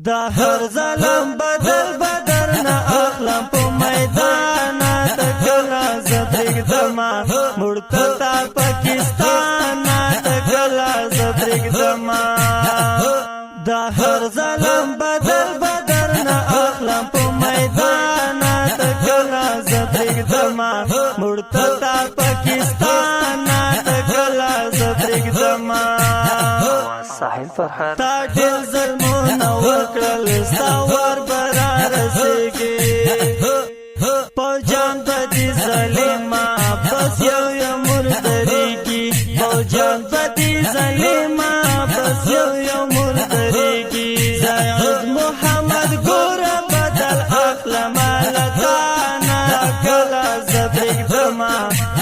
دا هر ظلم بدل بدر نه اخلم په میدان ته کلا زبرګ دما مرتتا پاکستان ته کلا زبرګ دما دا هر ظلم بدل بدر نه اخلم په میدان ته کلا زبرګ دما مرتتا پاکستان ته کلا زبرګ دما ساحل فرحات تا دل ظلمونه وکړل ستا ور برا رسېږي پوجان بدی ظالما بس یو مردریږي پوجان بدی ظالما بس یو مردریږي زاید محمد ګور بدل اخلم لتانا کلا زبرګ دما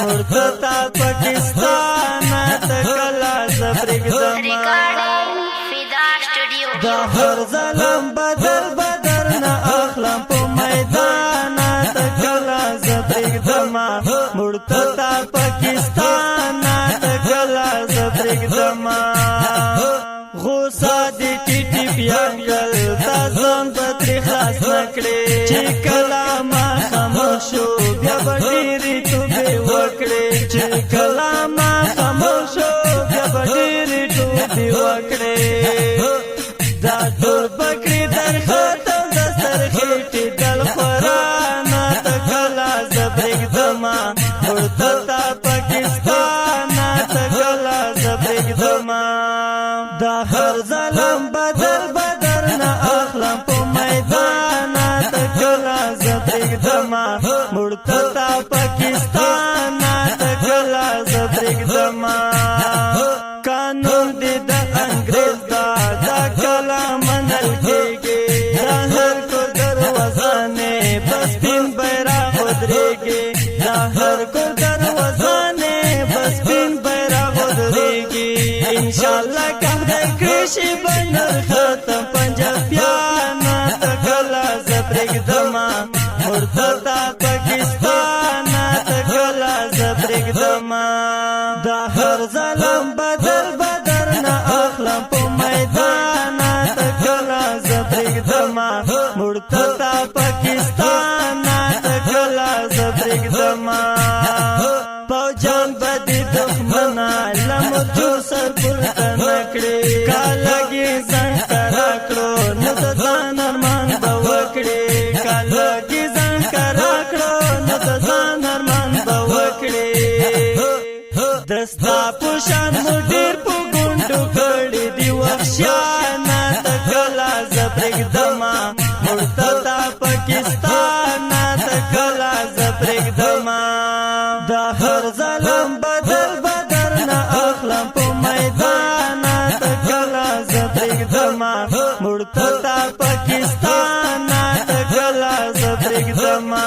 مرتتا پاکستان تکلا زبرګ دما دا هر ظلم بدل بدر نه اخلم په میدان تکلا زبرګ دما مرتتا پاکستان تکلا زبرګ دما غوسه دې ټیټي پیانګل تا ځان بدري خلاص نکړې چې کلا ما خاموش شو بیا به ډېرې توبې وکړې چې کلا ما خاموش شو بیا به ډېرې توبې وکړې دا ټول بکری در ختم دستر خیټی دل قرآن تکلا زبرګ دما مرتتا پاکستان تکلا زبرګ دما دا هر ظلم بدل بدر نه اخلم په میدان تکلا زبرګ دما مرتتا پاکستان تکلا زبرګ دما قانون دې د انګريز دا کلا منل کېږي دا هر کو دروازه نه بس پین بیرغ ودرېږي دا هر کو دروازه نه بس پین بیرغ ودرېږي انشاءالله که خدای کړي شي بنر ختم پنجابیان تکلا زبرګ دما مرتتا پاکستان تکلا زبرګ دما دا هر ظلم بدل بدر نه اخلم په میدان تکلا زبرګ دما مرتتا پاکستان تکلا زبرګ دما پوجان بدی دښمنا لمجو سر پورته نکړي کالګي ځان کرا کړو نو د ځان ارمان به وکړي کالګي ځان کرا کړو نو د ځان ارمان به وکړي دستا پوشان مو ډېر په ګونډو کړي دی وحشیان تکلا زبرګ دما مرتتا پاکستان تکلا زبرګ دما دا هر ظلم بدل بدر نه اخلم په میدان تکلا زبرګ دما مرتتا پاکستان تکلا زبرګ دما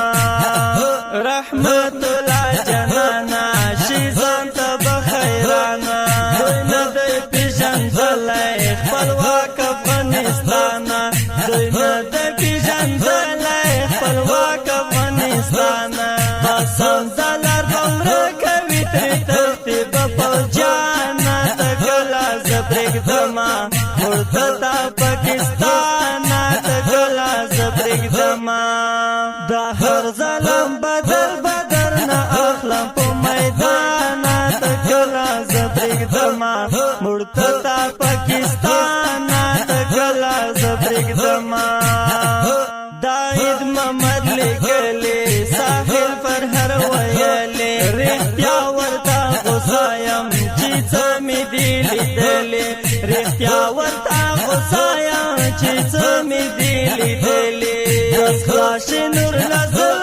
رحمت الله جنانا شي ځان ته بخیرانا دوی نه دی پیژندلی خپلواک افغانستان دوی نه دی پیژندلی خپلواک افغانستان قسم دلر بمره کوي ترې تښتې به پوجان تکلا زبرګ دما مرتتا پاکستان تکلا زبرګ دما دا هر ظلم بدل بدر نه اخلم په میدان تکلا زبرګ دما مرتتا پاکستان تکلا زبرګ دما دا عید محمد لیکلی ساحل پر هر ویلی رښتیا ورته غوسایم چې څه مې دي لیدلې رښتیا ورته غوسایم چې څه مې دي لیدلې بس خلاص نور لزر